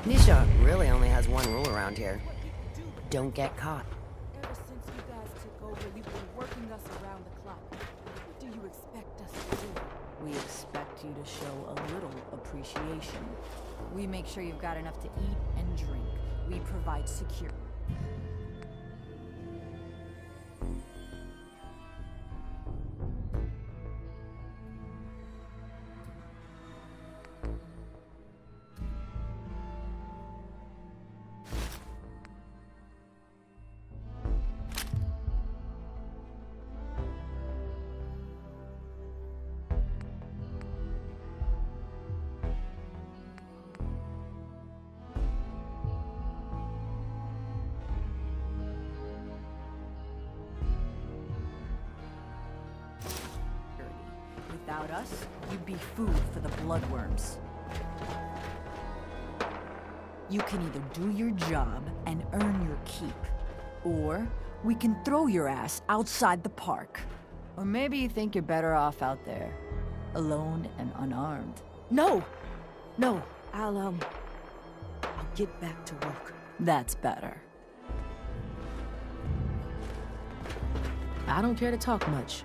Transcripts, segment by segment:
Nisha really only has one rule around here. Don't get caught. Ever since you guys took over, you've been working us around the clock. What do you expect us to do? We expect you to show a little appreciation. We make sure you've got enough to eat and drink. We provide security. Without us, you'd be food for the bloodworms. You can either do your job and earn your keep, or we can throw your ass outside the park. Or maybe you think you're better off out there, alone and unarmed. No! No, I'll get back to work. That's better. I don't care to talk much.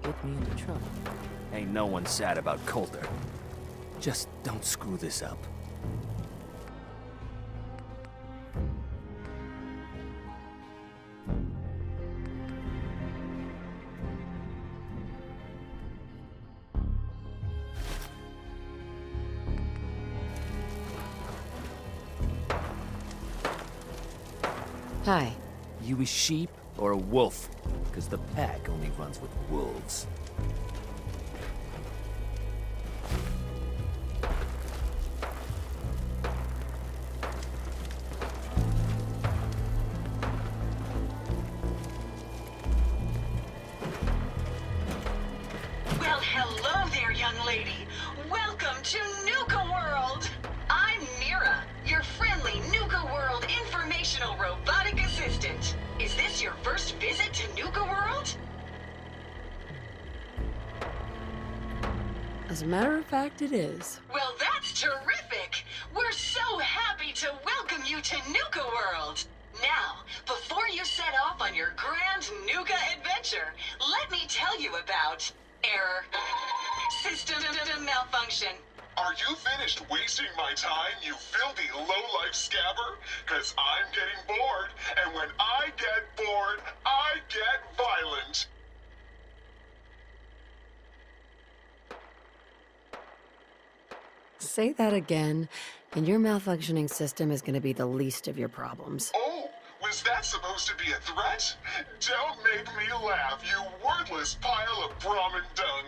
Get me into trouble. Ain't no one sad about Coulter. Just don't screw this up. Hi. You a sheep or a wolf? Because the pack only runs with wolves. Well, hello there, young lady. Welcome to nuka-world. I'm Mira, your friendly nuka-world informational robotic assistant. Is this your first visit to nuka-world? As a matter of fact, it is. Well, that's terrific. We're so happy to welcome you to nuka-world. Now, before you set off on your grand nuka adventure, let me tell you about error, system malfunction. Are you finished wasting my time, you filthy low-life scabber? Cause I'm getting bored, and when I get bored, I get violent. Say that again, and your malfunctioning system is gonna be the least of your problems. Oh, was that supposed to be a threat? Don't make me laugh, you worthless pile of Brahmin dung.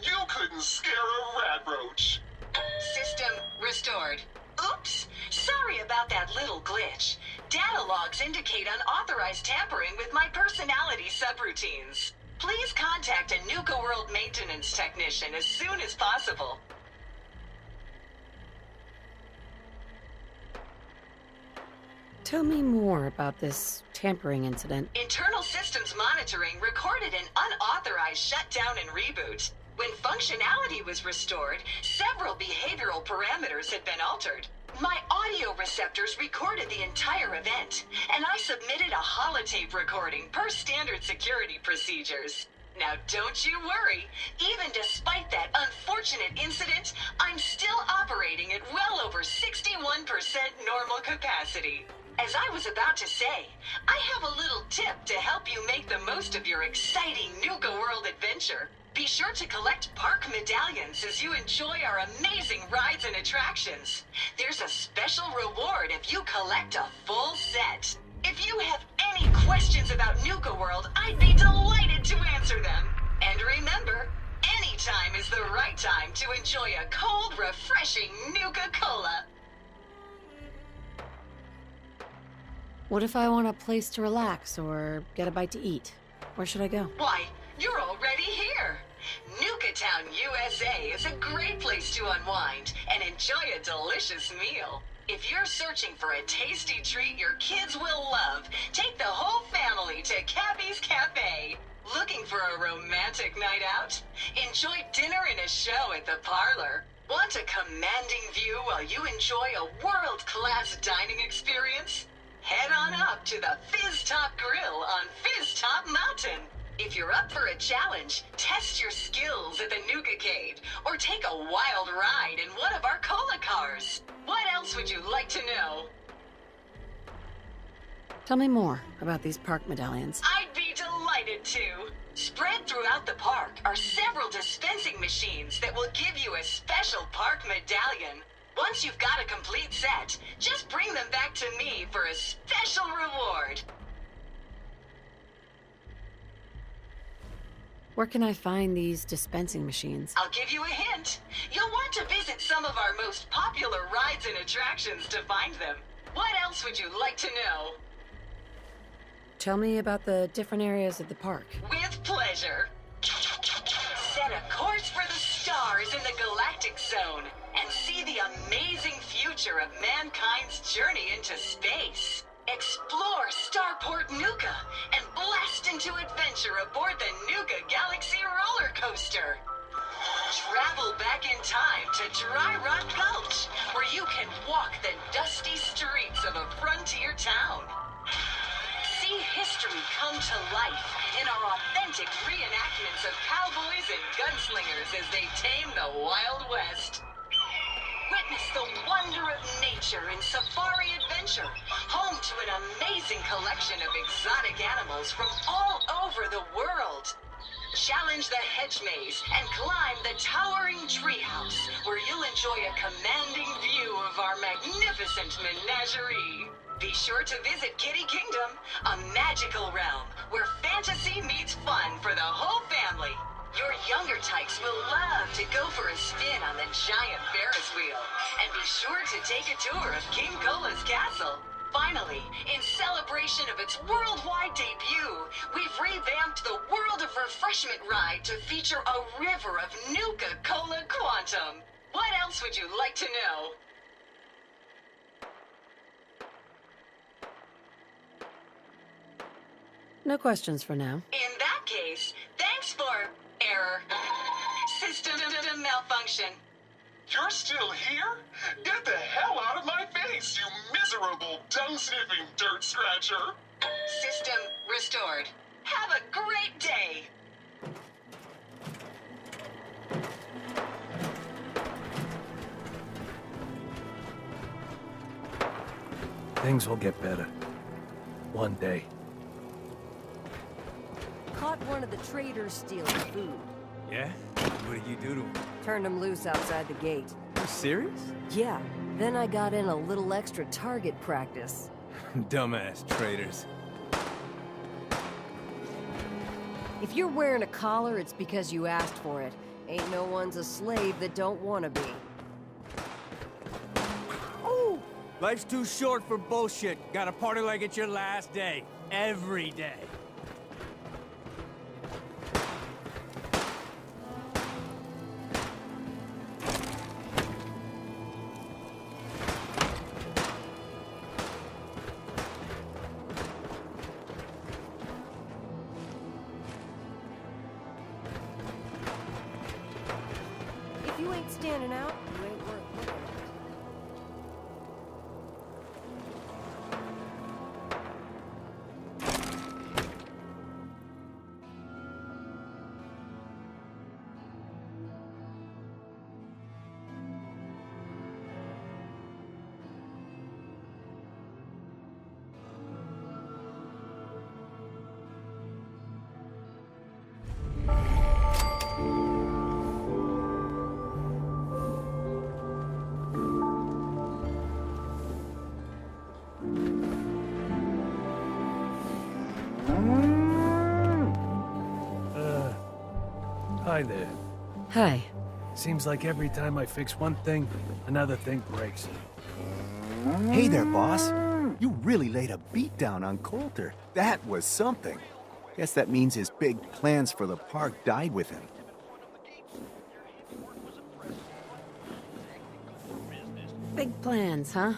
You couldn't scare a rat roach. System restored. Oops! Sorry about that little glitch. Data logs indicate unauthorized tampering with my personality subroutines. Please contact a nuka-world maintenance technician as soon as possible. Tell me more about this tampering incident. Internal systems monitoring recorded an unauthorized shutdown and reboot. When functionality was restored, several behavioral parameters had been altered. My audio receptors recorded the entire event, and I submitted a holotape recording per standard security procedures. Now don't you worry, even despite that unfortunate incident, I'm still operating at well over 61% normal capacity. As I was about to say, I have a little tip to help you make the most of your exciting nuka-world adventure. Be sure to collect park medallions as you enjoy our amazing rides and attractions. There's a special reward if you collect a full set. If you have any questions about nuka-world, I'd be delighted to answer them. And remember, any time is the right time to enjoy a cold, refreshing Nuka-Cola. What if I want a place to relax or get a bite to eat? Where should I go? Why, you're already here. Nuka Town, USA is a great place to unwind and enjoy a delicious meal. If you're searching for a tasty treat your kids will love, take the whole family to Cabby's Cafe. Looking for a romantic night out? Enjoy dinner and a show at the parlor? Want a commanding view while you enjoy a world-class dining experience? Head on up to the Fizz Top Grill on Fizz Top Mountain. If you're up for a challenge, test your skills at the Nuka-Cade, or take a wild ride in one of our cola cars. What else would you like to know? Tell me more about these park medallions. I'd be delighted to. Spread throughout the park are several dispensing machines that will give you a special park medallion. Once you've got a complete set, just bring them back to me for a special reward. Where can I find these dispensing machines? I'll give you a hint. You'll want to visit some of our most popular rides and attractions to find them. What else would you like to know? Tell me about the different areas of the park. With pleasure. Set a course for the stars in the Galactic Zone and see the amazing future of mankind's journey into space. Explore Starport Nuka and blast into adventure aboard the Nuka Galaxy roller coaster. Travel back in time to Dry Rock Gulch, where you can walk the dusty streets of a frontier town. See history come to life in our authentic reenactments of cowboys and gunslingers as they tame the Wild West. Witness the wonder of nature in Safari Adventure, home to an amazing collection of exotic animals from all over the world. Challenge the hedge maze and climb the towering treehouse, where you'll enjoy a commanding view of our magnificent menagerie. Be sure to visit Kitty Kingdom, a magical realm where fantasy meets fun for the whole family. Your younger types will love to go for a spin on the giant Ferris wheel, and be sure to take a tour of King Cola's castle. Finally, in celebration of its worldwide debut, we've revamped the World of Refreshment ride to feature a river of Nuka-Cola Quantum. What else would you like to know? No questions for now. In that case, thanks for error. System malfunction. You're still here? Get the hell out of my face, you miserable, dung-sniffing dirt scratcher! System restored. Have a great day. Things will get better. One day. Caught one of the traders stealing food. Yeah? What did you do to him? Turned him loose outside the gate. You serious? Yeah, then I got in a little extra target practice. Dumbass traders. If you're wearing a collar, it's because you asked for it. Ain't no one's a slave that don't want to be. Oh! Life's too short for bullshit. Gotta party like it's your last day. Every day. If you ain't standing out, you ain't worth looking at. Hi there. Hi. Seems like every time I fix one thing, another thing breaks. Hey there, boss. You really laid a beat down on Coulter. That was something. Guess that means his big plans for the park died with him. Big plans, huh?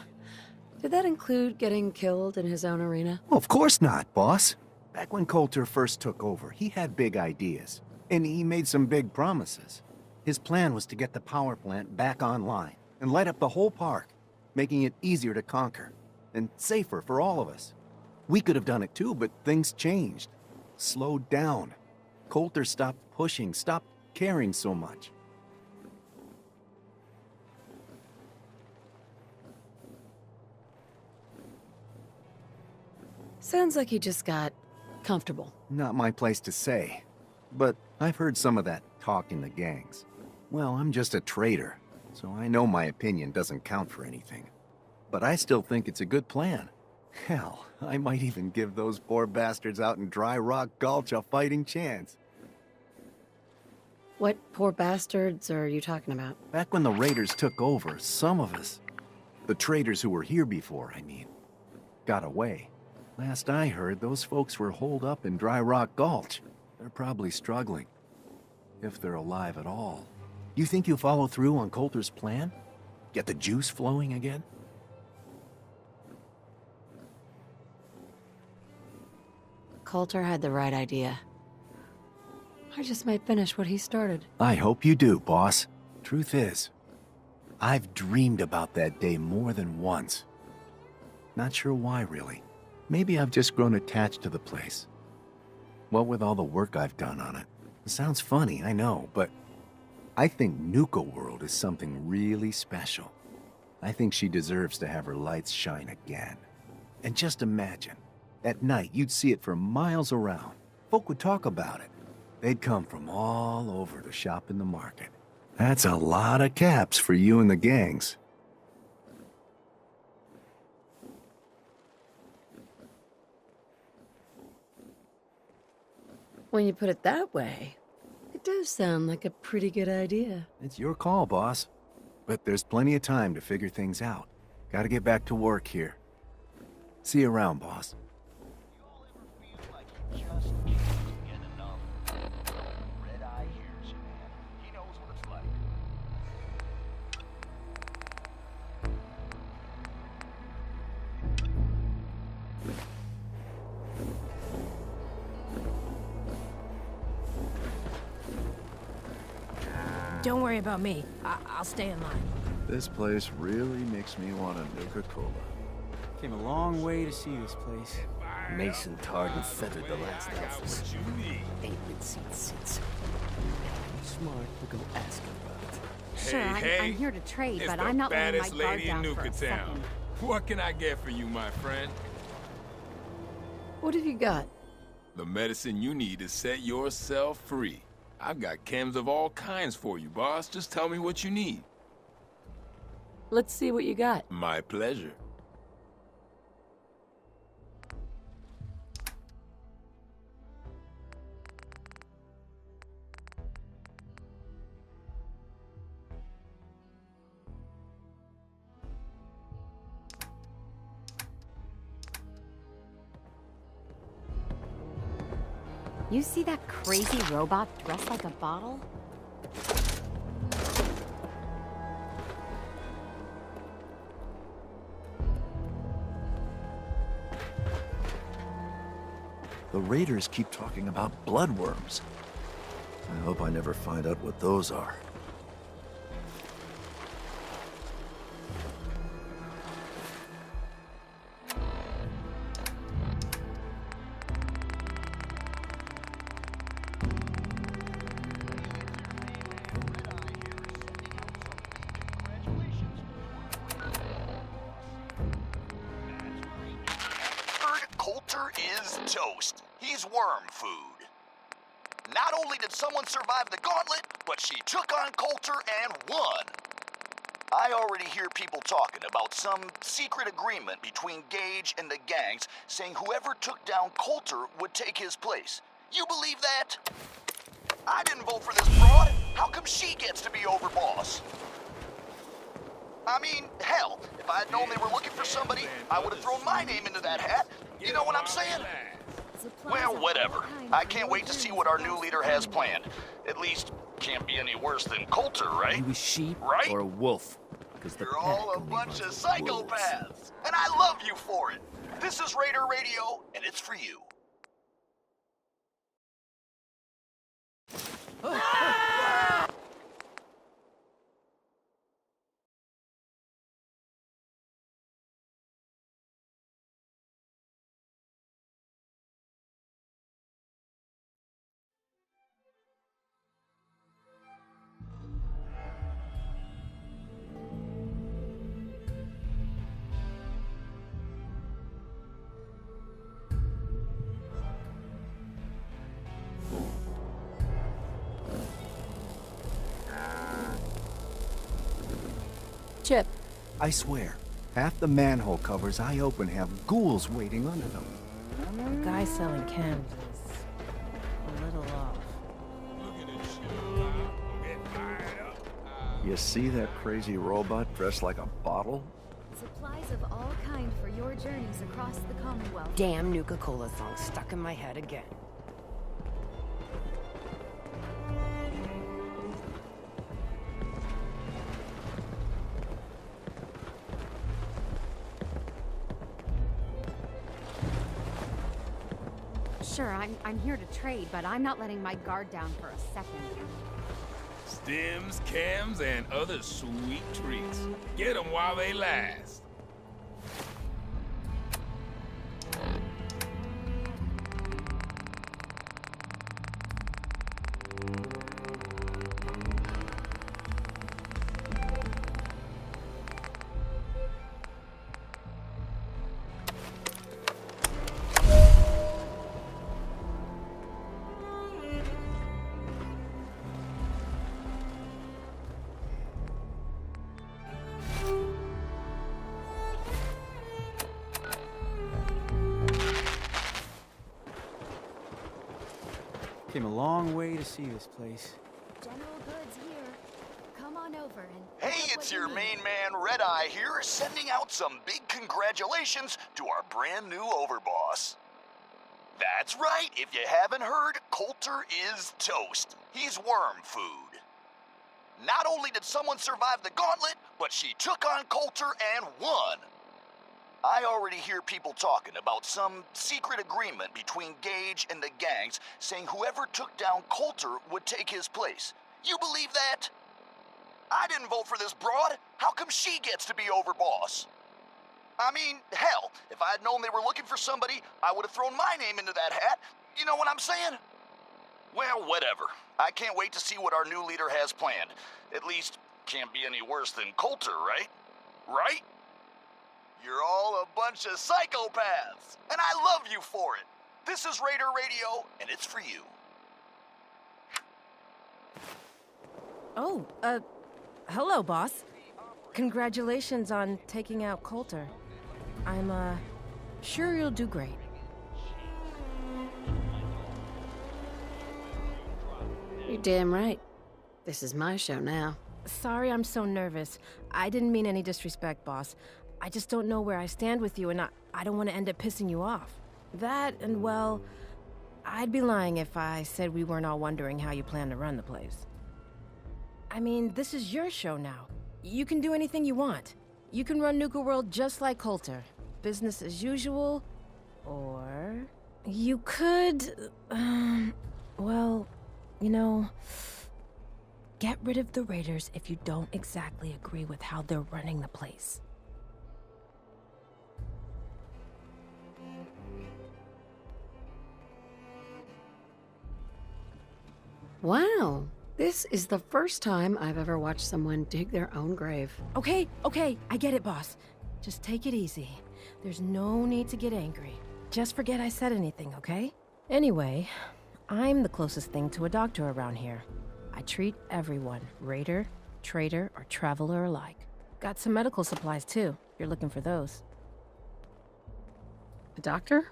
Did that include getting killed in his own arena? Well, of course not, boss. Back when Coulter first took over, he had big ideas. And he made some big promises. His plan was to get the power plant back online and light up the whole park, making it easier to conquer and safer for all of us. We could have done it too, but things changed. Slowed down. Coulter stopped pushing, stopped caring so much. Sounds like he just got comfortable. Not my place to say, but I've heard some of that talk in the gangs. Well, I'm just a trader, so I know my opinion doesn't count for anything. But I still think it's a good plan. Hell, I might even give those poor bastards out in Dry Rock Gulch a fighting chance. What poor bastards are you talking about? Back when the Raiders took over, some of us, the traders who were here before, I mean, got away. Last I heard, those folks were holed up in Dry Rock Gulch. They're probably struggling. If they're alive at all. You think you'll follow through on Coulter's plan? Get the juice flowing again? Coulter had the right idea. I just might finish what he started. I hope you do, boss. Truth is, I've dreamed about that day more than once. Not sure why, really. Maybe I've just grown attached to the place. What with all the work I've done on it. It sounds funny, I know, but I think nuka-world is something really special. I think she deserves to have her lights shine again. And just imagine, at night you'd see it for miles around. Folk would talk about it. They'd come from all over to shop in the market. That's a lot of caps for you and the gangs. When you put it that way, it does sound like a pretty good idea. It's your call, boss. But there's plenty of time to figure things out. Gotta get back to work here. See you around, boss. Don't worry about me. I'll stay in line. This place really makes me want a nuka-cola. Came a long way to see this place. Mason tarred and feathered the last office. Ain't been seen since. Smart to go ask about it. Sure, I'm here to trade, but I'm not letting my guard down for a second. What can I get for you, my friend? What have you got? The medicine you need to set yourself free. I've got chems of all kinds for you, boss. Just tell me what you need. Let's see what you got. My pleasure. You see that crazy robot dressed like a bottle? The Raiders keep talking about bloodworms. I hope I never find out what those are. Coulter is toast. He's worm food. Not only did someone survive the gauntlet, but she took on Coulter and won. I already hear people talking about some secret agreement between Gage and the gangs saying whoever took down Coulter would take his place. You believe that? I didn't vote for this broad. How come she gets to be overboss? I mean, hell, if I had known they were looking for somebody, I would have thrown my name into that hat. You know what I'm saying? Well, whatever. I can't wait to see what our new leader has planned. At least, can't be any worse than Coulter, right? He was sheep Right? or a wolf? Because the You're pack all a only bunch runs of with wolves. psychopaths, and I love you for it. This is Raider Radio, and it's for you. Chip. I swear, half the manhole covers I open have ghouls waiting under them. The guy selling chems is a little off. You see that crazy robot dressed like a bottle? Supplies of all kind for your journeys across the Commonwealth. Damn Nuka-Cola song stuck in my head again. Sure, I'm here to trade, but I'm not letting my guard down for a second. Stems, cams, and other sweet treats. Get them while they last. Came a long way to see this place. General Goods here. Come on over and... Hey, it's your main man, Red Eye here, sending out some big congratulations to our brand new overboss. That's right, if you haven't heard, Coulter is toast. He's worm food. Not only did someone survive the gauntlet, but she took on Coulter and won. I already hear people talking about some secret agreement between Gage and the gangs saying whoever took down Coulter would take his place. You believe that? I didn't vote for this broad. How come she gets to be overboss? I mean, hell, if I had known they were looking for somebody, I would have thrown my name into that hat. You know what I'm saying? Well, whatever. I can't wait to see what our new leader has planned. At least, can't be any worse than Coulter, right? Right? You're all a bunch of psychopaths, and I love you for it. This is Raider Radio, and it's for you. Oh, hello, boss. Congratulations on taking out Coulter. I'm, sure you'll do great. You're damn right. This is my show now. Sorry I'm so nervous. I didn't mean any disrespect, boss. I just don't know where I stand with you, and I don't want to end up pissing you off. That, and well, I'd be lying if I said we weren't all wondering how you plan to run the place. I mean, this is your show now. You can do anything you want. You can run nuka-world just like Coulter. Business as usual, or... You could... well, you know... Get rid of the Raiders if you don't exactly agree with how they're running the place. Wow. This is the first time I've ever watched someone dig their own grave. Okay, I get it, boss. Just take it easy. There's no need to get angry. Just forget I said anything, okay? Anyway, I'm the closest thing to a doctor around here. I treat everyone, raider, trader, or traveler alike. Got some medical supplies too, if you're looking for those. A doctor?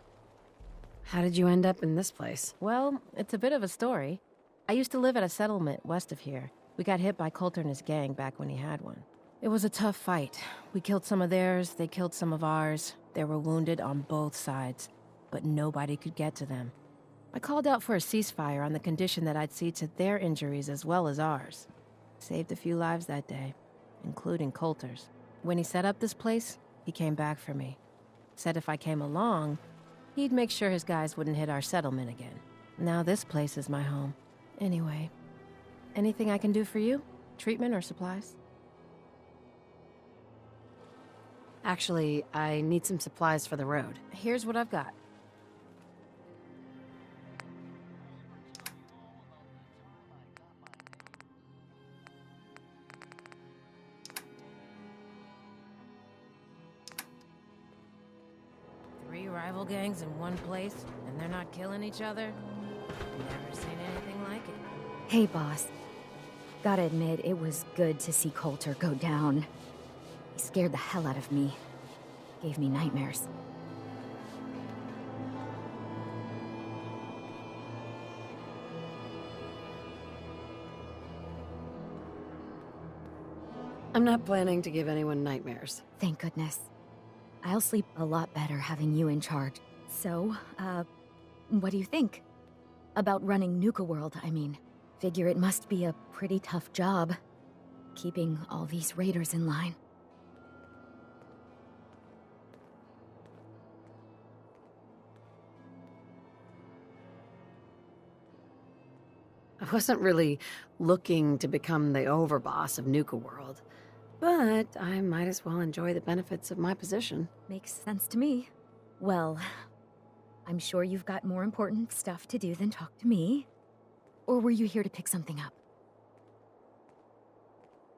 How did you end up in this place? Well, it's a bit of a story. I used to live at a settlement west of here. We got hit by Coulter and his gang back when he had one. It was a tough fight. We killed some of theirs, they killed some of ours. There were wounded on both sides, but nobody could get to them. I called out for a ceasefire on the condition that I'd see to their injuries as well as ours. Saved a few lives that day, including Coulter's. When he set up this place, he came back for me. Said if I came along, he'd make sure his guys wouldn't hit our settlement again. Now this place is my home. Anyway, anything I can do for you? Treatment or supplies? Actually, I need some supplies for the road. Here's what I've got. Three rival gangs in one place, and they're not killing each other? Never seen anything like it. Hey, boss. Gotta admit, it was good to see Coulter go down. He scared the hell out of me. Gave me nightmares. I'm not planning to give anyone nightmares. Thank goodness. I'll sleep a lot better having you in charge. So, what do you think? About running nuka-world, I mean. Figure it must be a pretty tough job, keeping all these raiders in line. I wasn't really looking to become the overboss of nuka-world, but I might as well enjoy the benefits of my position. Makes sense to me. Well, I'm sure you've got more important stuff to do than talk to me. Or were you here to pick something up?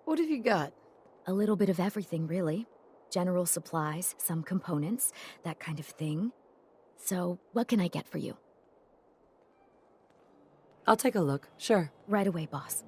What have you got? A little bit of everything, really. General supplies, some components, that kind of thing. So, what can I get for you? I'll take a look, sure. Right away, boss.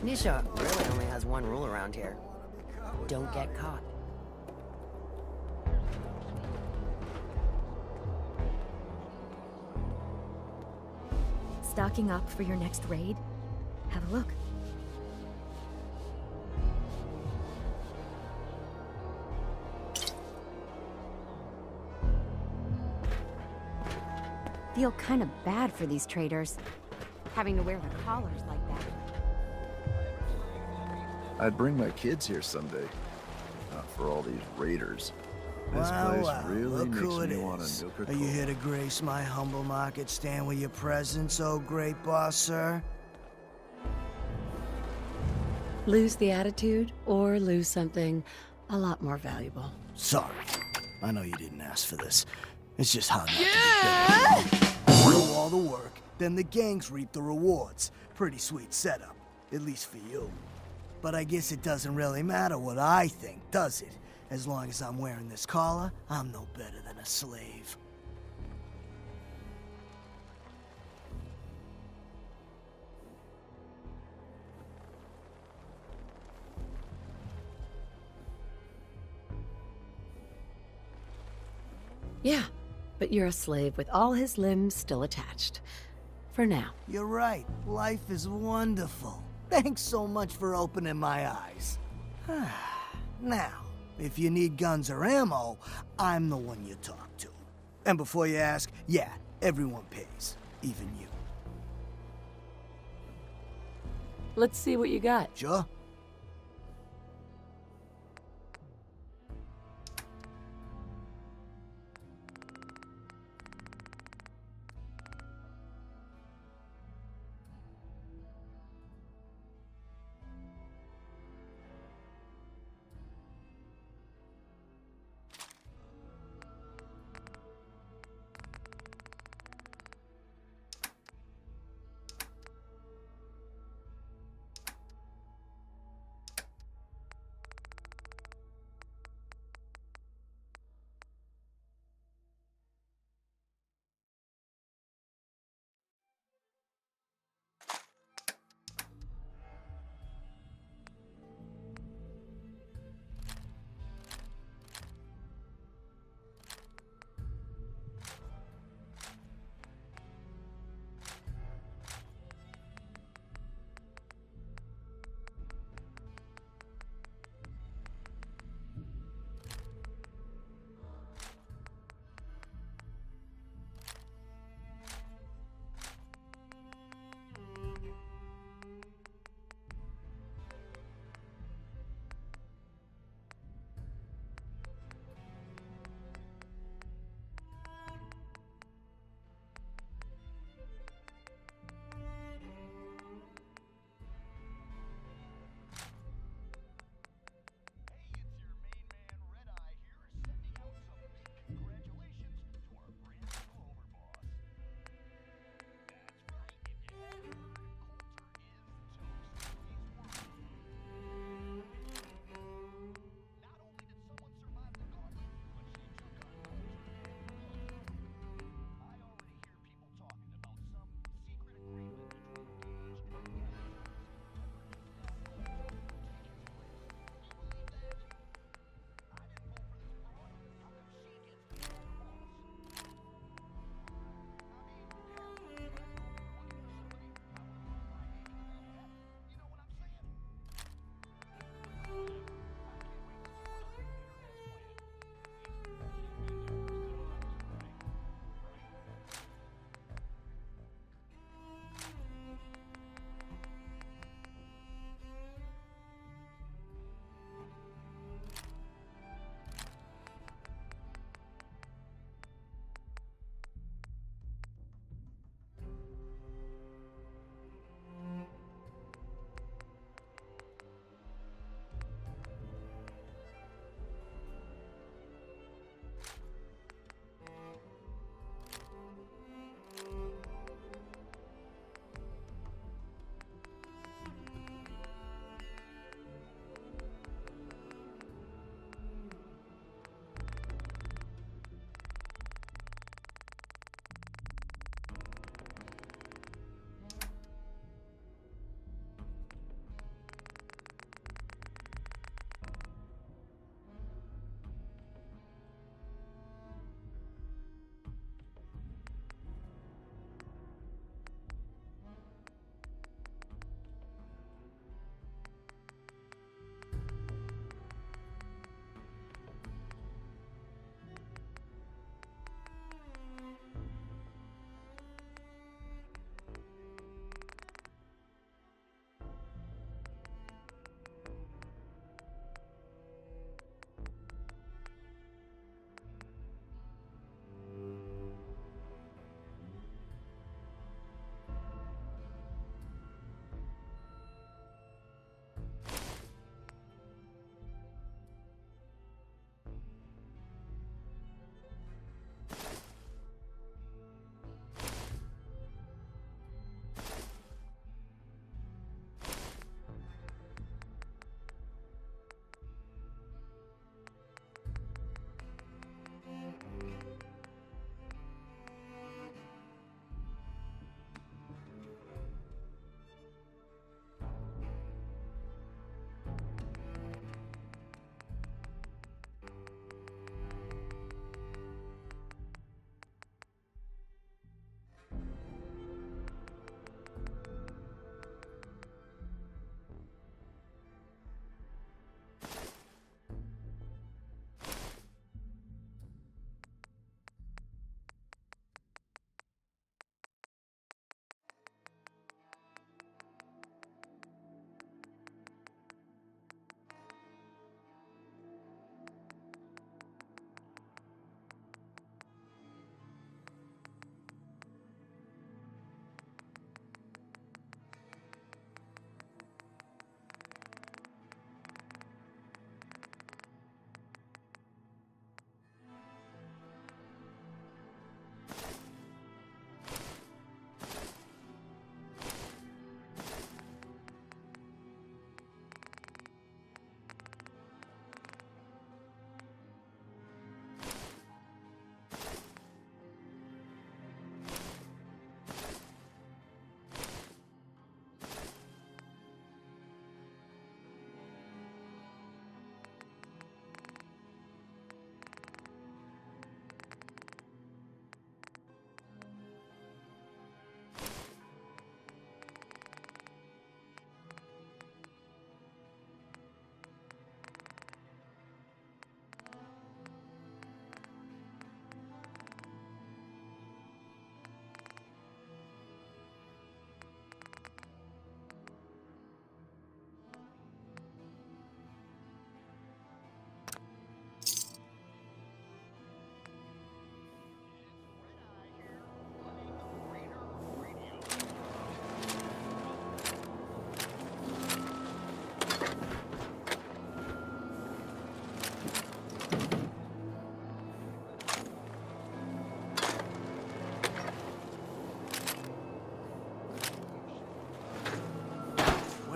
Nisha really only has one rule around here. Don't get caught. Stocking up for your next raid? Have a look. Feel kind of bad for these traders, having to wear the collars like that. I'd bring my kids here someday. Not for all these raiders. This place really look makes who it me want a is. nuka-cola. Are you here to grace my humble market stand with your presence, oh great boss, sir? Lose the attitude or lose something a lot more valuable. Sorry. I know you didn't ask for this. It's just how not to be bitter. You do all the work, then the gangs reap the rewards. Pretty sweet setup, at least for you. But I guess it doesn't really matter what I think, does it? As long as I'm wearing this collar, I'm no better than a slave. Yeah, but you're a slave with all his limbs still attached. For now. You're right. Life is wonderful. Thanks so much for opening my eyes. Now, if you need guns or ammo, I'm the one you talk to. And before you ask, yeah, everyone pays. Even you. Let's see what you got. Sure.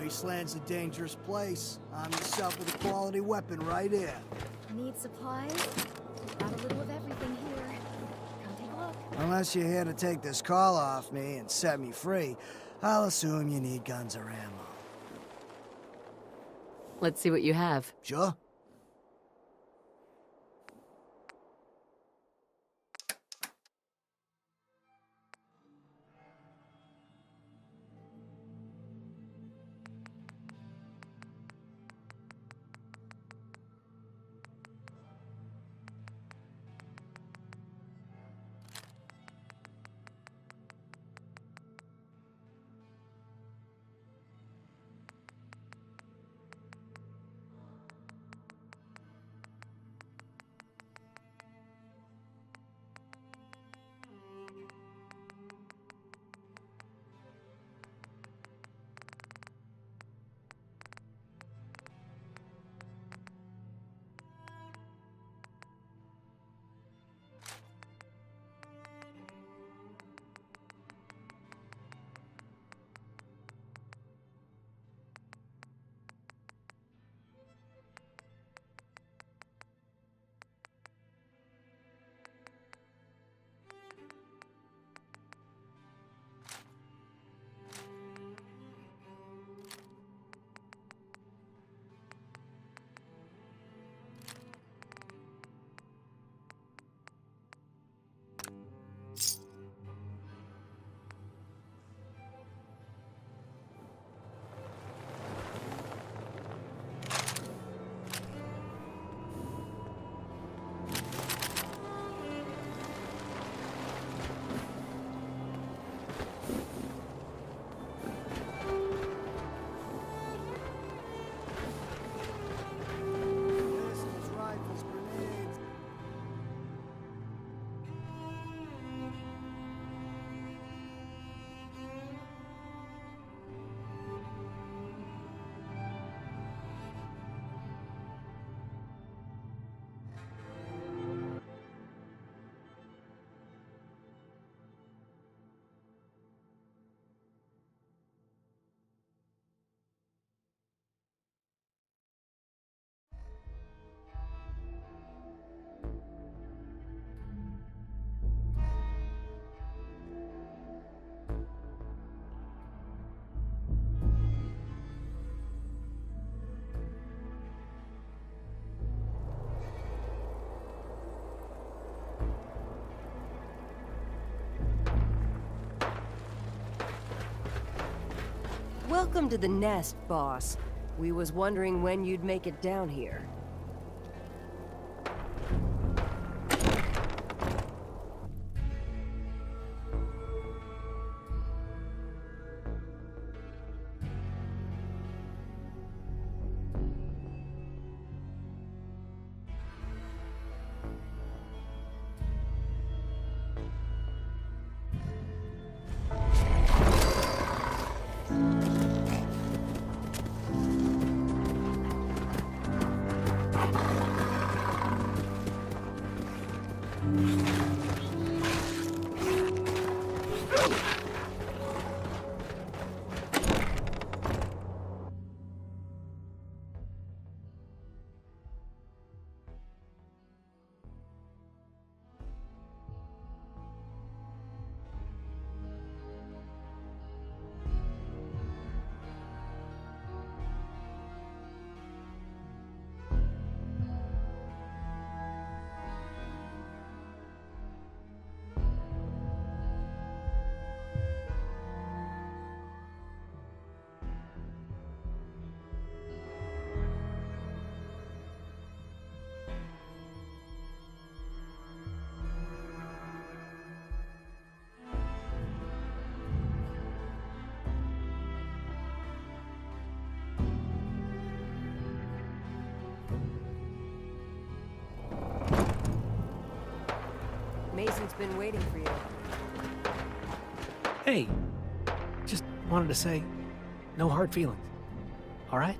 Wasteland's a dangerous place. Arm yourself with a quality weapon right here. Need supplies? Got a little of everything here. Come take a look. Unless you're here to take this collar off me and set me free, I'll assume you need guns or ammo. Let's see what you have. Sure. Welcome to the nest, boss. We was wondering when you'd make it down here. Mason's been waiting for you. Hey, just wanted to say, no hard feelings. All right?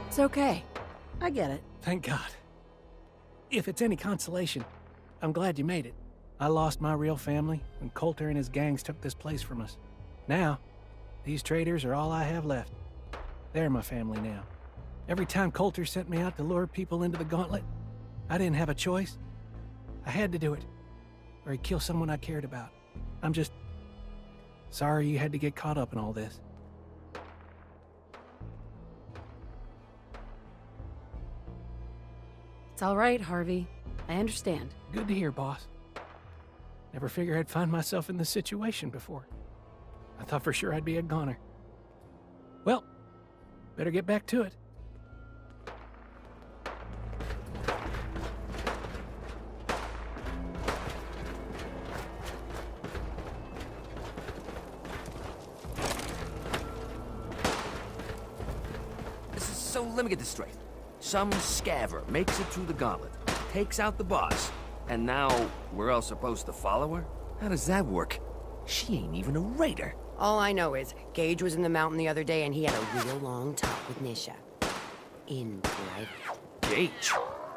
It's okay. I get it. Thank God. If it's any consolation, I'm glad you made it. I lost my real family when Coulter and his gangs took this place from us. Now, these traitors are all I have left. They're my family now. Every time Coulter sent me out to lure people into the gauntlet, I didn't have a choice. I had to do it, or he'd kill someone I cared about. I'm just sorry you had to get caught up in all this. It's all right, Harvey. I understand. Good to hear, boss. Never figured I'd find myself in this situation before. I thought for sure I'd be a goner. Well, better get back to it. So let me get this straight. Some scaver makes it through the gauntlet, takes out the boss, and now we're all supposed to follow her? How does that work? She ain't even a raider. All I know is, Gage was in the mountain the other day and he had a real long talk with Nisha. In private. Gage?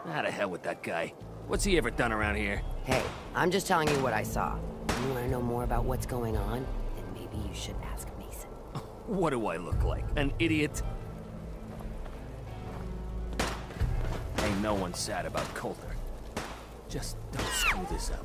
How the hell with that guy? What's he ever done around here? Hey, I'm just telling you what I saw. You want to know more about what's going on? Then maybe you should ask Mason. What do I look like? An idiot? Ain't no one sad about Coulter. Just don't screw this up.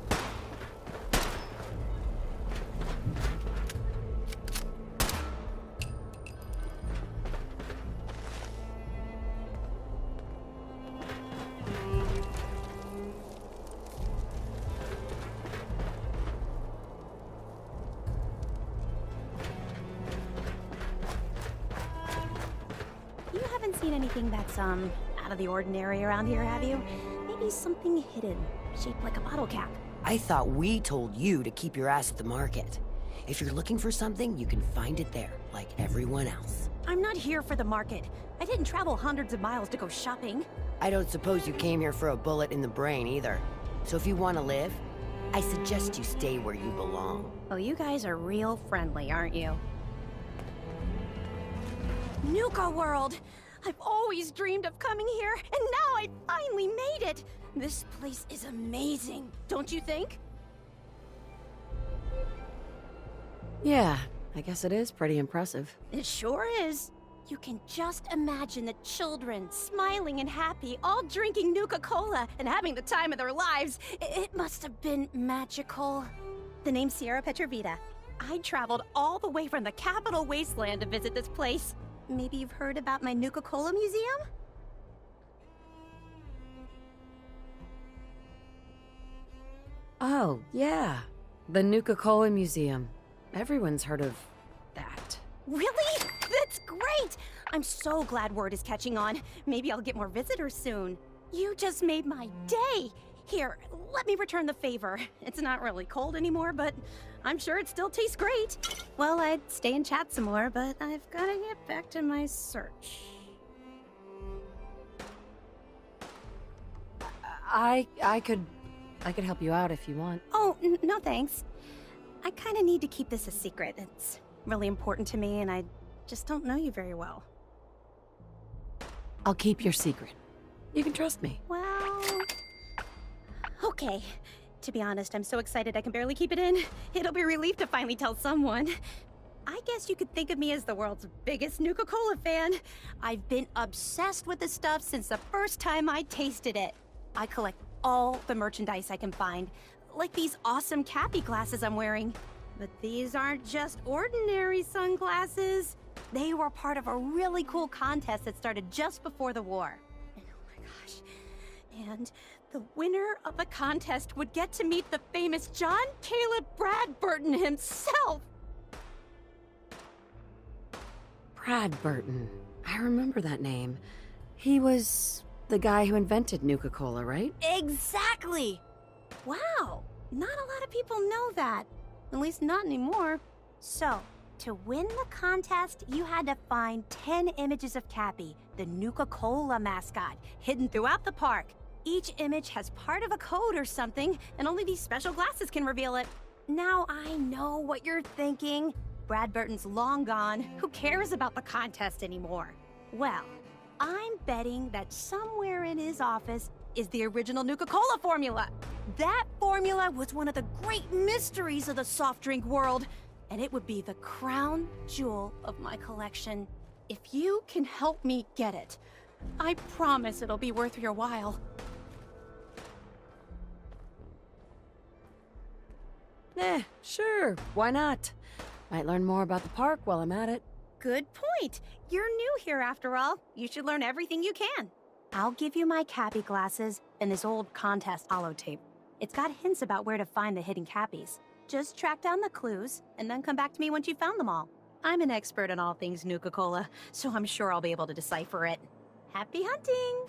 You haven't seen anything that's, out of the ordinary around here, have you? Maybe something hidden, shaped like a bottle cap. I thought we told you to keep your ass at the market. If you're looking for something, you can find it there, like everyone else. I'm not here for the market. I didn't travel hundreds of miles to go shopping. I don't suppose you came here for a bullet in the brain either. So if you want to live, I suggest you stay where you belong. Oh, you guys are real friendly, aren't you? nuka-world! I've always dreamed of coming here, and now I finally made it! This place is amazing, don't you think? Yeah, I guess it is pretty impressive. It sure is. You can just imagine the children, smiling and happy, all drinking Nuka-Cola and having the time of their lives. It must have been magical. The name's Sierra Petrovita. I traveled all the way from the capital wasteland to visit this place. Maybe you've heard about my Nuka-Cola museum? Oh, yeah. The Nuka-Cola Museum. Everyone's heard of that. Really? That's great! I'm so glad word is catching on. Maybe I'll get more visitors soon. You just made my day! Here, let me return the favor. It's not really cold anymore, but I'm sure it still tastes great. Well, I'd stay and chat some more, but I've gotta get back to my search. I could help you out if you want. Oh, no thanks. I kinda need to keep this a secret. It's really important to me, and I just don't know you very well. I'll keep your secret. You can trust me. Well... okay. To be honest, I'm so excited I can barely keep it in. It'll be a relief to finally tell someone. I guess you could think of me as the world's biggest Nuka-Cola fan. I've been obsessed with this stuff since the first time I tasted it. I collect all the merchandise I can find, like these awesome Cappy glasses I'm wearing. But these aren't just ordinary sunglasses. They were part of a really cool contest that started just before the war. And oh my gosh. And the winner of the contest would get to meet the famous John Caleb Bradburton himself! Bradburton. I remember that name. He was the guy who invented Nuka-Cola, right? Exactly! Wow, not a lot of people know that. At least not anymore. So, to win the contest, you had to find 10 images of Cappy, the Nuka-Cola mascot, hidden throughout the park. Each image has part of a code or something, and only these special glasses can reveal it. Now I know what you're thinking. Bradburton's long gone. Who cares about the contest anymore? Well, I'm betting that somewhere in his office, is the original Nuka-Cola formula. That formula was one of the great mysteries of the soft drink world, and it would be the crown jewel of my collection. If you can help me get it, I promise it'll be worth your while. Sure, why not? Might learn more about the park while I'm at it. Good point. You're new here after all. You should learn everything you can. I'll give you my cappy glasses and this old contest holotape. It's got hints about where to find the hidden cappies. Just track down the clues, and then come back to me once you've found them all. I'm an expert in all things Nuka-Cola, so I'm sure I'll be able to decipher it. Happy hunting!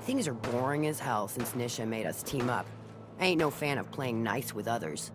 Things are boring as hell since Nisha made us team up. I ain't no fan of playing nice with others.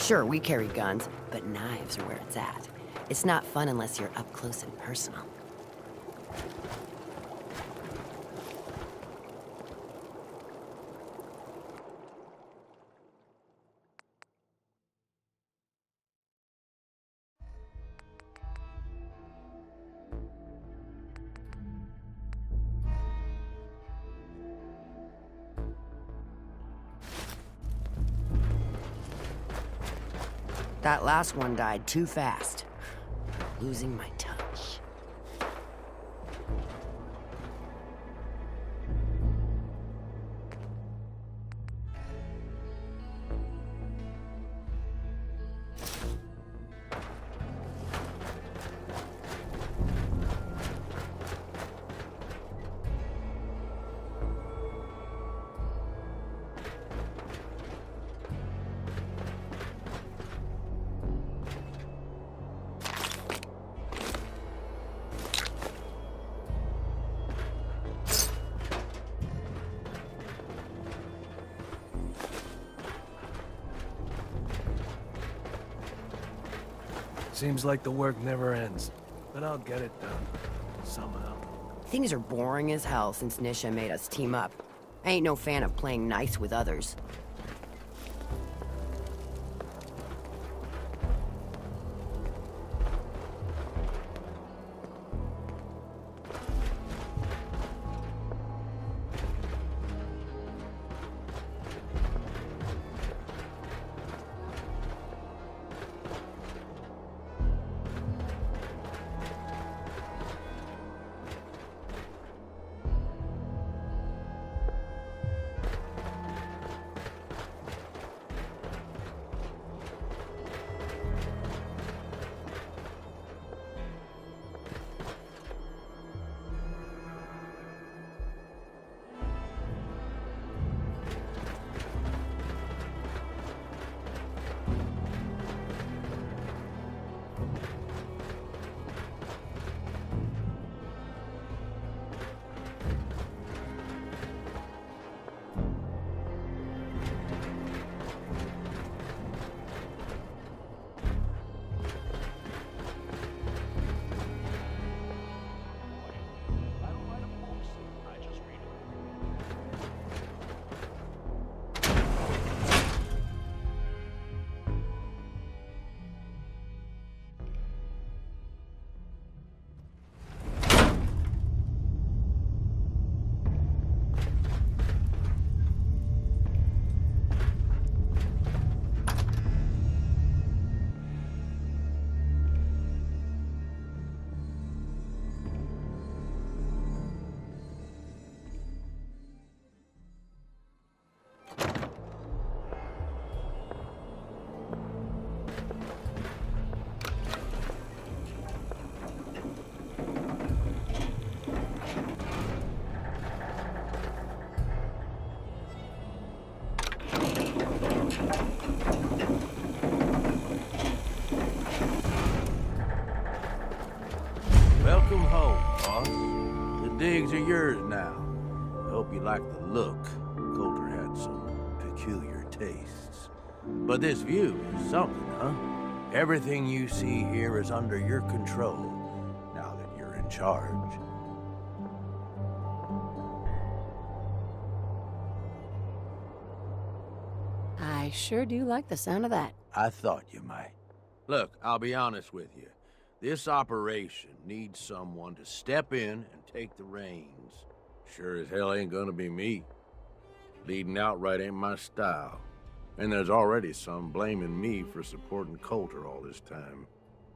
Sure, we carry guns, but knives are where it's at. It's not fun unless you're up close and personal. That last one died too fast. Losing my touch. Seems like the work never ends, but I'll get it done. Somehow. Things are boring as hell since Nisha made us team up. I ain't no fan of playing nice with others. Welcome home, boss. The digs are yours now. I hope you like the look. Coulter had some peculiar tastes. But this view is something, huh? Everything you see here is under your control, now that you're in charge. I sure do like the sound of that. I thought you might. Look, I'll be honest with you. This operation needs someone to step in and take the reins. Sure as hell ain't gonna be me. Leading outright ain't my style. And there's already some blaming me for supporting Coulter all this time.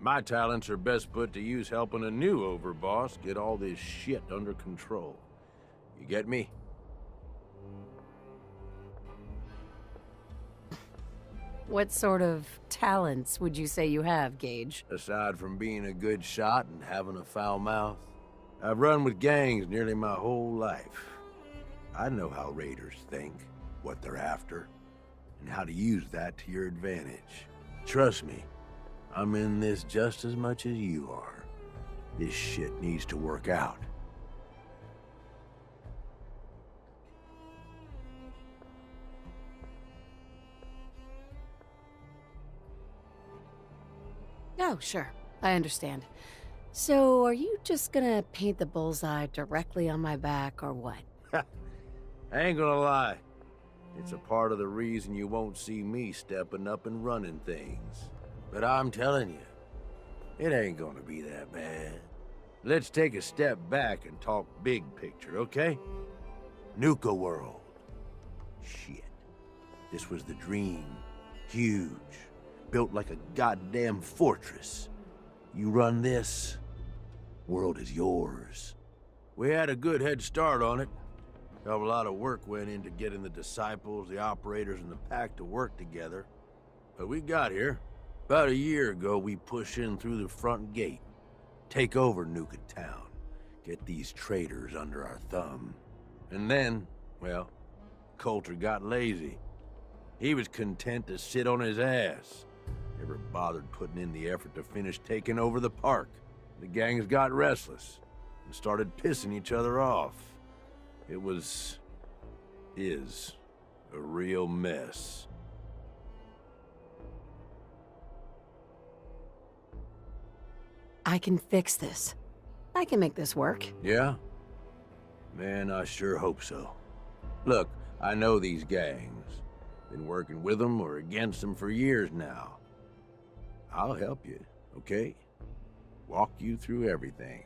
My talents are best put to use helping a new overboss get all this shit under control. You get me? What sort of talents would you say you have, Gage? Aside from being a good shot and having a foul mouth, I've run with gangs nearly my whole life. I know how raiders think, what they're after, and how to use that to your advantage. Trust me, I'm in this just as much as you are. This shit needs to work out. Oh, sure. I understand. So, are you just gonna paint the bullseye directly on my back, or what? I ain't gonna lie. It's a part of the reason you won't see me stepping up and running things. But I'm telling you, it ain't gonna be that bad. Let's take a step back and talk big picture, okay? nuka-world. Shit. This was the dream. Huge. built like a goddamn fortress. You run this, world is yours. We had a good head start on it. A lot of work went into getting the disciples, the operators, and the pack to work together. But we got here. About a year ago, we push in through the front gate, take over Nuka Town, get these traitors under our thumb. And then, well, Coulter got lazy. He was content to sit on his ass. Never bothered putting in the effort to finish taking over the park. The gangs got restless and started pissing each other off. It is a real mess. I can fix this. I can make this work. Yeah? Man, I sure hope so. Look, I know these gangs. Been working with them or against them for years now. I'll help you, okay? Walk you through everything.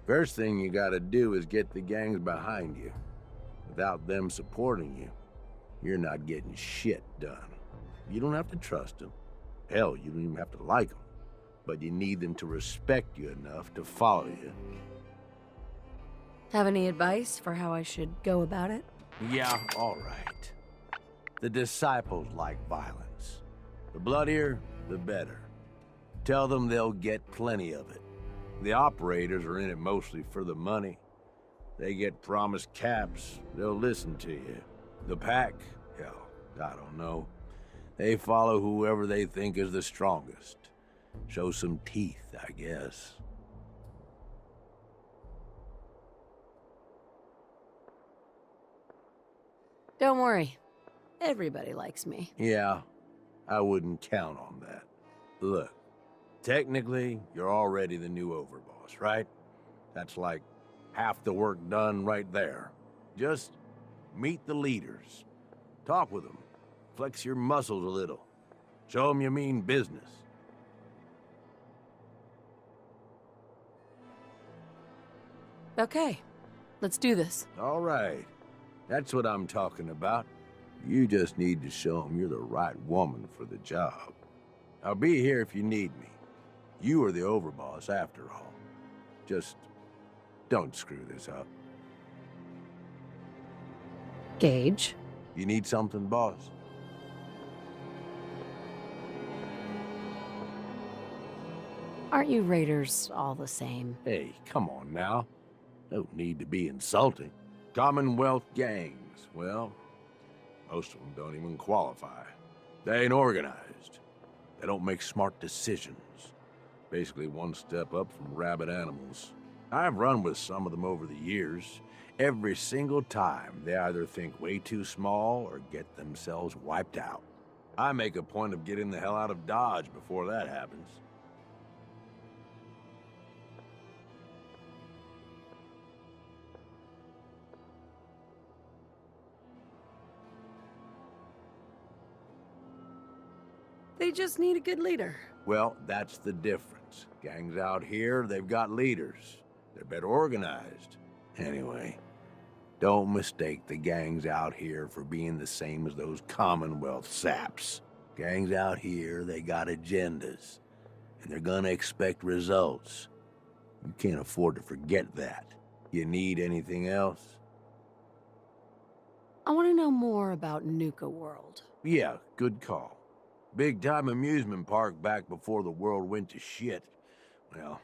First thing you gotta do is get the gangs behind you. Without them supporting you, you're not getting shit done. You don't have to trust them. Hell, you don't even have to like them. But you need them to respect you enough to follow you. Have any advice for how I should go about it? Yeah, all right. The disciples like violence. The bloodier, the better. Tell them they'll get plenty of it. The operators are in it mostly for the money. They get promised caps, they'll listen to you. The pack, hell, I don't know. They follow whoever they think is the strongest. Show some teeth, I guess. Don't worry. Everybody likes me. Yeah, I wouldn't count on that. Look, technically, you're already the new overboss, right? That's like half the work done right there. Just meet the leaders. Talk with them. Flex your muscles a little. Show them you mean business. Okay, let's do this. All right. That's what I'm talking about. You just need to show them you're the right woman for the job. I'll be here if you need me. You are the overboss after all. Just don't screw this up. Gage? You need something, boss? Aren't you raiders all the same? Hey, come on now. No need to be insulting. Commonwealth gangs, well, most of them don't even qualify. They ain't organized. They don't make smart decisions. Basically one step up from rabid animals. I've run with some of them over the years. Every single time, they either think way too small or get themselves wiped out. I make a point of getting the hell out of Dodge before that happens. They just need a good leader. Well, that's the difference. Gangs out here, they've got leaders. They're better organized. Anyway, don't mistake the gangs out here for being the same as those Commonwealth saps. Gangs out here, they got agendas. And they're gonna expect results. You can't afford to forget that. You need anything else? I want to know more about nuka-world. Yeah, good call. Big-time amusement park back before the world went to shit. Well,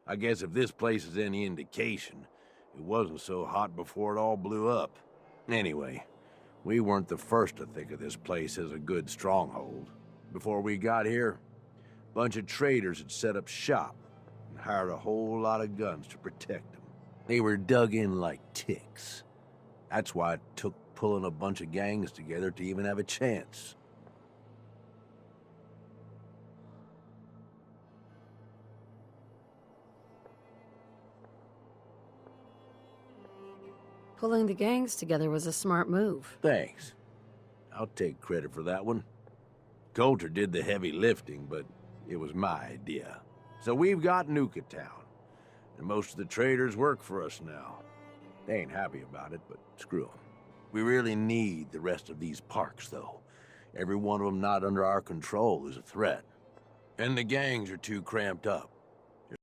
I guess if this place is any indication, it wasn't so hot before it all blew up. Anyway, we weren't the first to think of this place as a good stronghold. Before we got here, a bunch of traders had set up shop and hired a whole lot of guns to protect them. They were dug in like ticks. That's why it took pulling a bunch of gangs together to even have a chance. Pulling the gangs together was a smart move. Thanks. I'll take credit for that one. Coulter did the heavy lifting, but it was my idea. So we've got Nuka Town, and most of the traders work for us now. They ain't happy about it, but screw them. We really need the rest of these parks, though. Every one of them not under our control is a threat. And the gangs are too cramped up.